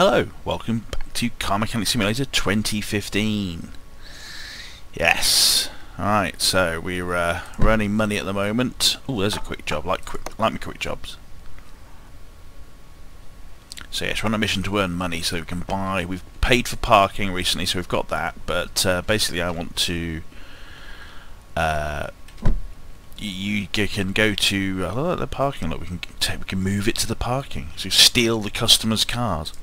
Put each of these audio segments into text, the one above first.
Hello, welcome back to Car Mechanic Simulator 2015. Yes. Alright, so we're earning money at the moment. Oh, there's a quick job, like me quick jobs. So yes, we're on a mission to earn money so we can buy. We've paid for parking recently, so we've got that. But basically, I want to. You can go to the parking lot. We can move it to the parking. So steal the customers' cars.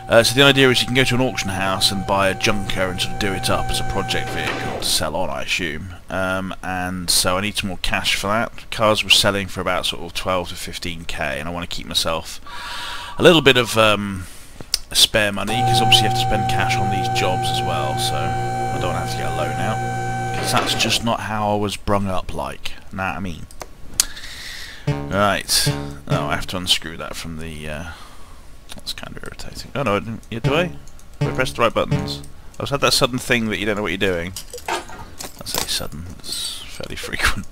So the idea is you can go to an auction house and buy a junker and sort of do it up as a project vehicle to sell on, I assume. And so I need some more cash for that. Cars were selling for about sort of 12 to 15k, and I want to keep myself a little bit of spare money, because obviously you have to spend cash on these jobs as well, so I don't want to have to get a loan out, because that's just not how I was brung up like. Know what I mean? Right. Oh, I have to unscrew that from the... That's kind of irritating. Oh no, yeah, do I? Do I press the right buttons? I was had that sudden thing that you don't know what you're doing. I say sudden, it's fairly frequent.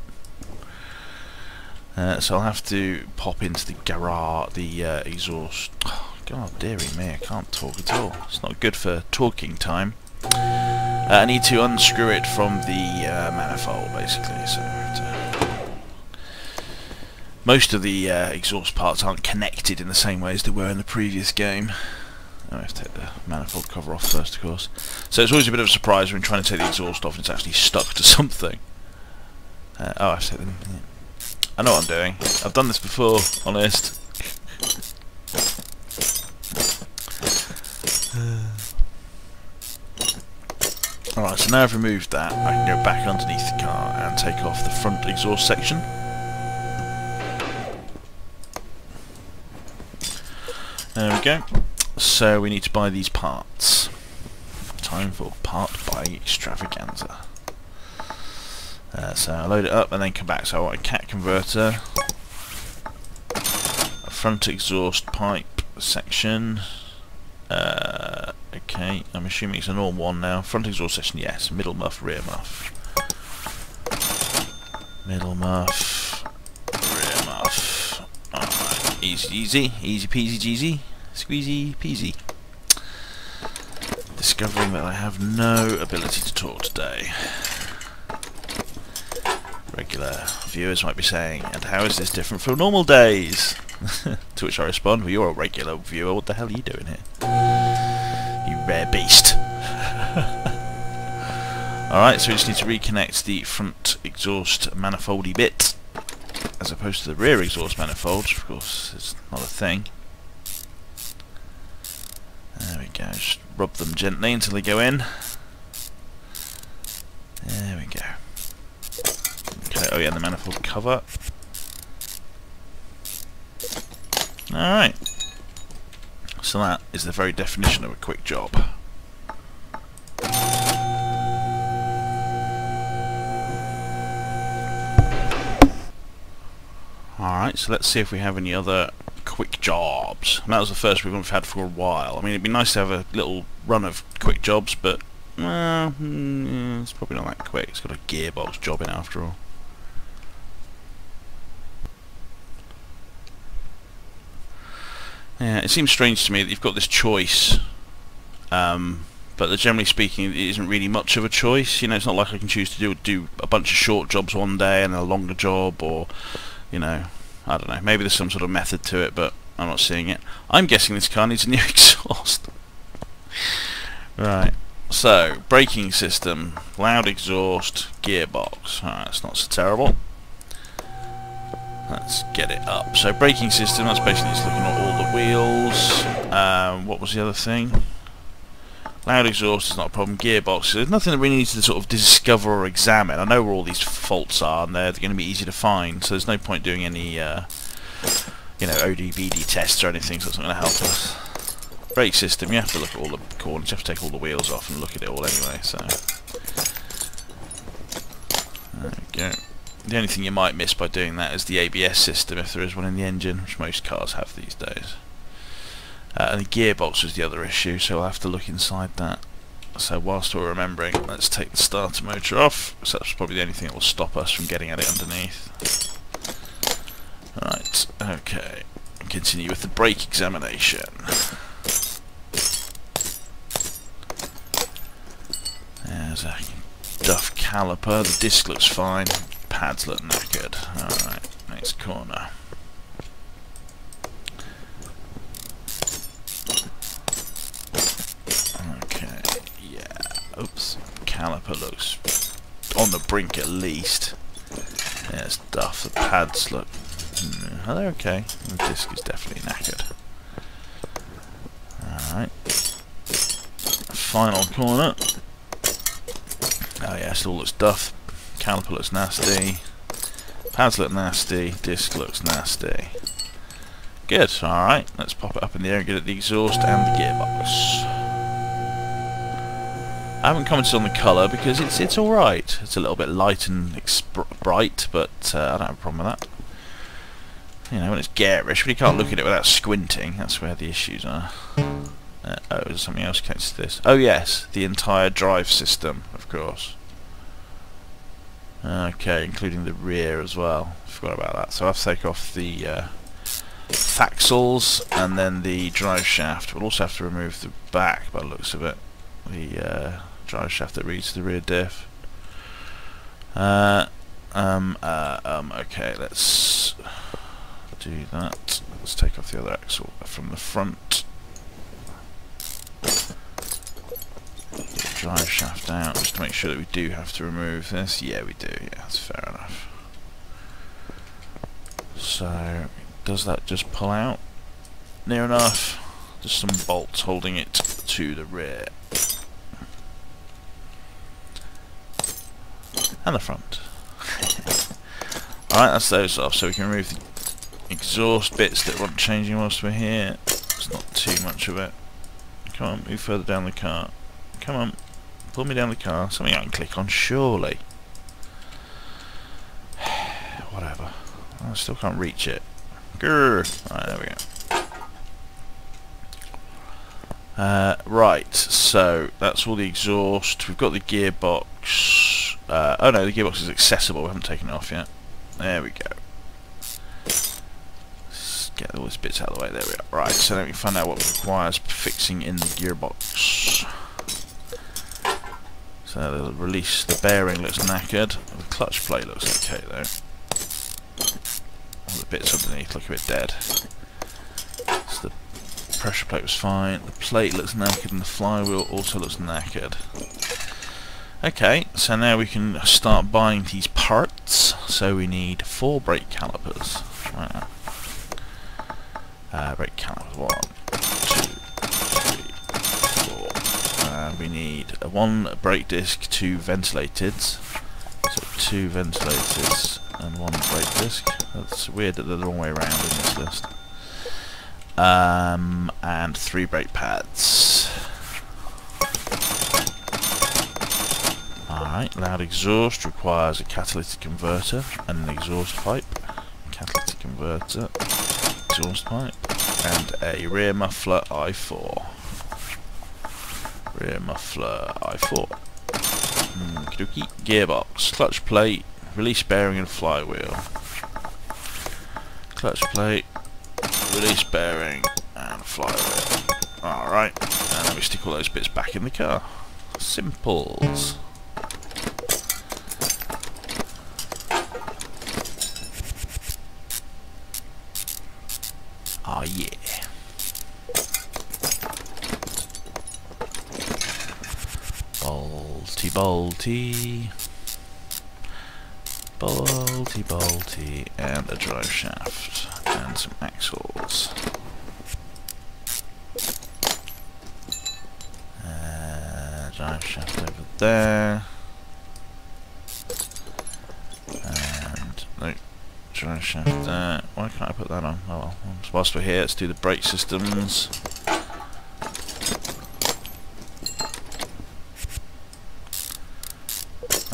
So I'll have to pop into the garage, the exhaust. Oh, God, dearie me, I can't talk at all. It's not good for talking time. I need to unscrew it from the manifold, basically. So most of the exhaust parts aren't connected in the same way as they were in the previous game. I have to take the manifold cover off first, of course. So it's always a bit of a surprise when trying to take the exhaust off and it's actually stuck to something. Oh, I have to take them. Yeah. I know what I'm doing. I've done this before, honest. Alright, so now I've removed that, I can go back underneath the car and take off the front exhaust section. There we go. So we need to buy these parts. Time for part buying extravaganza. So I'll load it up and then come back. So I want a cat converter, a front exhaust pipe section. Okay, I'm assuming it's a normal one now. Front exhaust section, yes. Middle muff, rear muff. Middle muff, rear muff. Alright, easy peasy jeezy, squeezy peasy. Discovering that I have no ability to talk today. Regular viewers might be saying, and how is this different from normal days? To which I respond, well, you're a regular viewer, what the hell are you doing here? You rare beast. Alright, so we just need to reconnect the front exhaust manifoldy bit, as opposed to the rear exhaust manifold, which of course is not a thing. There we go, just rub them gently until they go in. There we go. Okay, oh yeah, the manifold cover. Alright. So that is the very definition of a quick job. Alright, so let's see if we have any other quick jobs. And that was the first we've had for a while. I mean, it'd be nice to have a little run of quick jobs, but it's probably not that quick. It's got a gearbox job in after all. Yeah, it seems strange to me that you've got this choice, but generally speaking, it isn't really much of a choice. You know, it's not like I can choose to do a bunch of short jobs one day and a longer job, or, you know, I don't know. Maybe there's some sort of method to it, but I'm not seeing it. I'm guessing this car needs a new exhaust. Right. So, braking system, loud exhaust, gearbox. Alright, that's not so terrible. Let's get it up. So braking system, that's basically just looking at all the wheels. What was the other thing? Loud exhaust is not a problem. Gearbox, there's nothing that really needs to sort of discover or examine. I know where all these faults are, and they're going to be easy to find, so there's no point doing any, you know, ODVD tests or anything, so that's not going to help us. Brake system, you have to look at all the corners, you have to take all the wheels off and look at it all anyway, so... There we go. The only thing you might miss by doing that is the ABS system, if there is one in the engine, which most cars have these days. And the gearbox was the other issue, so I'll have to look inside that. So whilst we're remembering, let's take the starter motor off, so that's probably the only thing that will stop us from getting at it underneath. Right, okay. Continue with the brake examination. There's a duff caliper. The disc looks fine. Pads look knackered. Alright, next corner. Okay, yeah. Oops. Caliper looks on the brink at least. There's duff. The pads look... oh, they're okay. The disc is definitely knackered. Alright. Final corner. Oh yeah, still looks duff. Caliper looks nasty. Pads look nasty. Disc looks nasty. Good, alright. Let's pop it up in the air and get at the exhaust and the gearbox. I haven't commented on the colour because it's alright. It's a little bit light and bright, but I don't have a problem with that. You know, when it's garish, but you can't look at it without squinting. That's where the issues are. Oh, is there something else connected to this? Oh yes, the entire drive system, of course. Okay, including the rear as well. Forgot about that. So I have to take off the axles and then the drive shaft. We'll also have to remove the back, by the looks of it. The drive shaft that reads the rear diff. Okay, let's do that. Let's take off the other axle from the front. Drive shaft out, just to make sure that we do have to remove this. Yeah, we do. Yeah, that's fair enough. So, does that just pull out? Near enough. Just some bolts holding it to the rear. And the front. Alright, that's those off, so we can remove the exhaust bits that want changing whilst we're here. It's not too much of it. Come on, move further down the car. Come on, pull me down the car. Something I can click on, surely. Whatever. I still can't reach it. Grrr. Alright, there we go. Right, so that's all the exhaust. We've got the gearbox. Oh no, the gearbox is accessible. We haven't taken it off yet. There we go. Let's get all these bits out of the way. There we are. Right, so let me find out what requires fixing in the gearbox. So they'll release. The bearing looks knackered. The clutch plate looks okay though. All the bits underneath look a bit dead. So the pressure plate was fine. The plate looks knackered and the flywheel also looks knackered. Okay, so now we can start buying these parts. So we need 4 brake calipers. Wow. Brake calipers. 1, 2, 3, 4. We need 1 brake disc, 2 ventilateds. So 2 ventilators and 1 brake disc. That's weird that they're the wrong way around in this list. And 3 brake pads. Alright, loud exhaust requires a catalytic converter and an exhaust pipe. Catalytic converter, exhaust pipe, and a rear muffler I4. Rear muffler I4. Okey-dokey. Gearbox, clutch plate, release bearing and flywheel. Clutch plate, release bearing and flywheel. Alright, and then we stick all those bits back in the car. Simples. Oh yeah. Bolty, bolty. Bolty, bolty. And a drive shaft. And some axles. Drive shaft over there. And no. Drive shaft there. Why can't I put that on? Oh well. Whilst we're here, let's do the brake systems.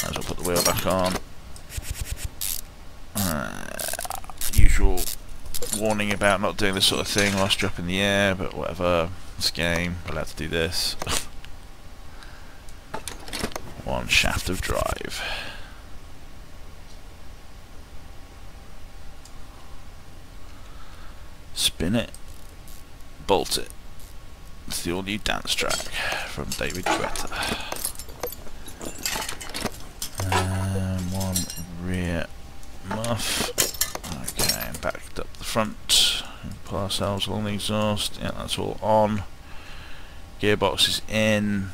Might as well put the wheel back on. Usual warning about not doing this sort of thing whilst you're up in the air, but whatever. This game, we're allowed to do this. 1 shaft of drive. Spin it, bolt it. It's the all-new dance track from David Guetta. rear muff. Okay, backed up the front. Pull ourselves along the exhaust. Yeah, that's all on. Gearbox is in.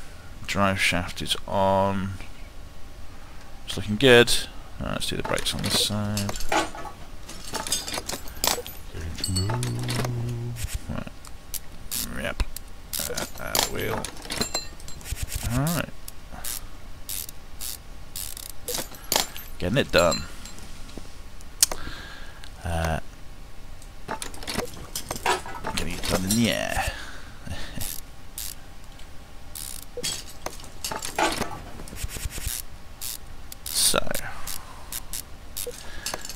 Drive shaft is on. It's looking good. Right, let's do the brakes on this side. Right. Yep. Wheel. Alright. Getting it done. Getting it done in the air. So,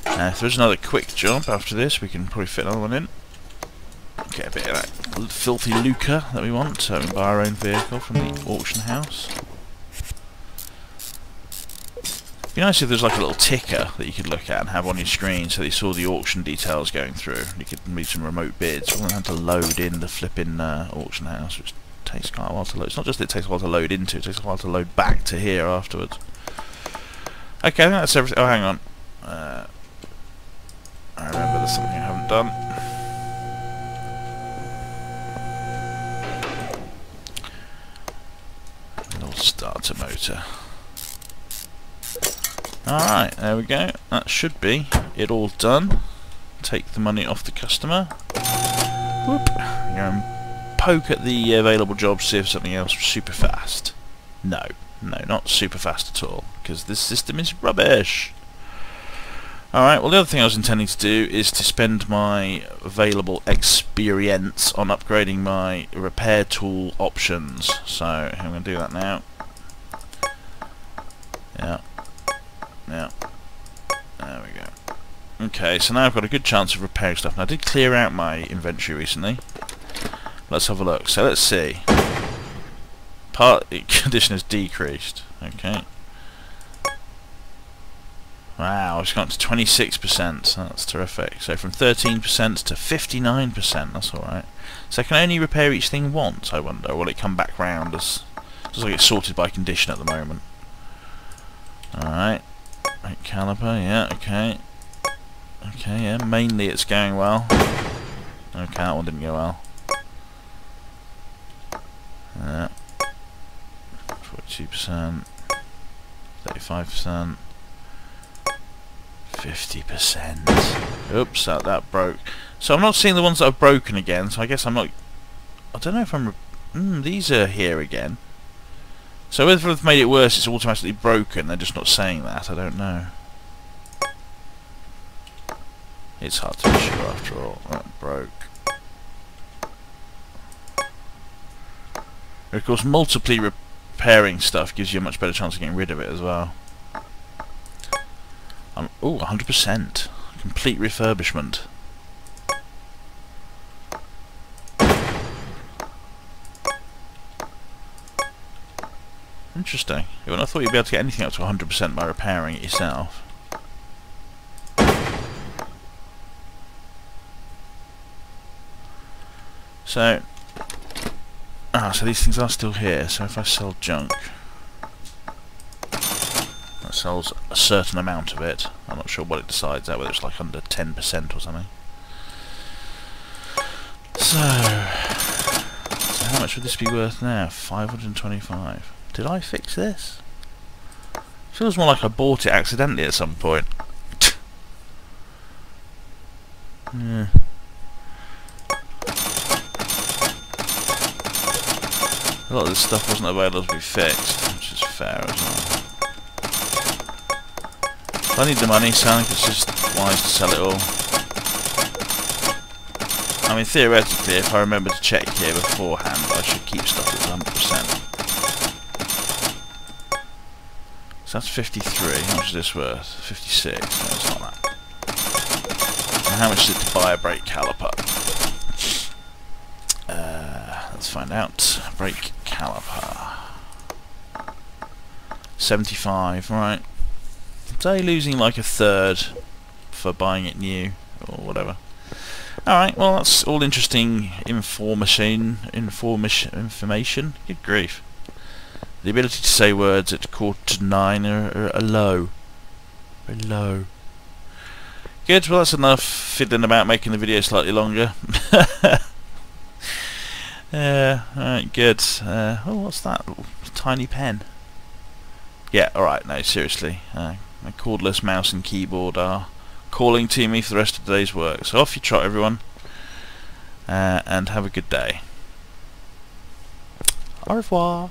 if there's another quick jump after this, we can probably fit another one in. Get a bit of that filthy lucre that we want, so we can buy our own vehicle from the auction house. It'd be nice if there's like a little ticker that you could look at and have on your screen so that you saw the auction details going through. You could make some remote bids. We wouldn't have to load in the flipping auction house, which takes quite a while to load. It's not just that it takes a while to load into, it takes a while to load back to here afterwards. Okay, I think that's everything. Oh, hang on. I remember there's something I haven't done. Little starter motor. Alright, there we go. That should be it all done. Take the money off the customer. Whoop. Go and poke at the available jobs, see if something else super fast. No, not super fast at all, because this system is rubbish. Alright, well the other thing I was intending to do is to spend my available experience on upgrading my repair tool options. So I'm going to do that now. Yeah. Yeah. There we go. Okay, so now I've got a good chance of repairing stuff. Now I did clear out my inventory recently. Let's have a look. So let's see. Part condition has decreased. Okay. Wow, it's gone to 26%. That's terrific. So from 13% to 59%. That's alright. So I can only repair each thing once, I wonder. Or will it come back round as... Looks like it's sorted by condition at the moment. Alright. Right, caliper, yeah, okay. Okay, yeah, mainly it's going well. Okay, that one didn't go well. 42%, 35%, 50%. Oops, that broke. So I'm not seeing the ones that are broken again, so I guess I'm not... I don't know if I'm... these are here again. So whether they've made it worse, it's automatically broken, they're just not saying that, I don't know. It's hard to be sure after all. That broke. Of course, multiply repairing stuff gives you a much better chance of getting rid of it as well. Oh, 100%. Complete refurbishment. Interesting. I thought you'd be able to get anything up to 100% by repairing it yourself. So, so these things are still here. So if I sell junk, that sells a certain amount of it. I'm not sure what it decides at, whether it's like under 10% or something. So how much would this be worth now? 525. Did I fix this? Feels more like I bought it accidentally at some point. Yeah. A lot of this stuff wasn't available to be fixed, which is fair as well. If I need the money, so I think it's just wise to sell it all. I mean, theoretically, if I remember to check here beforehand, I should keep stuff at 100%. So that's 53. How much is this worth? 56. No, it's not that. And how much is it to buy a brake caliper? Let's find out. Brake caliper. 75. Right. Say losing like a third for buying it new or whatever. Alright, well that's all interesting information. Good grief. The ability to say words at 8:45 are a low. Very low. Good, well that's enough fiddling about making the video slightly longer. Alright, good. Oh, what's that? Tiny pen. Yeah, alright, no, seriously. My cordless mouse and keyboard are calling to me for the rest of the day's work. So off you trot, everyone. And have a good day. Au revoir.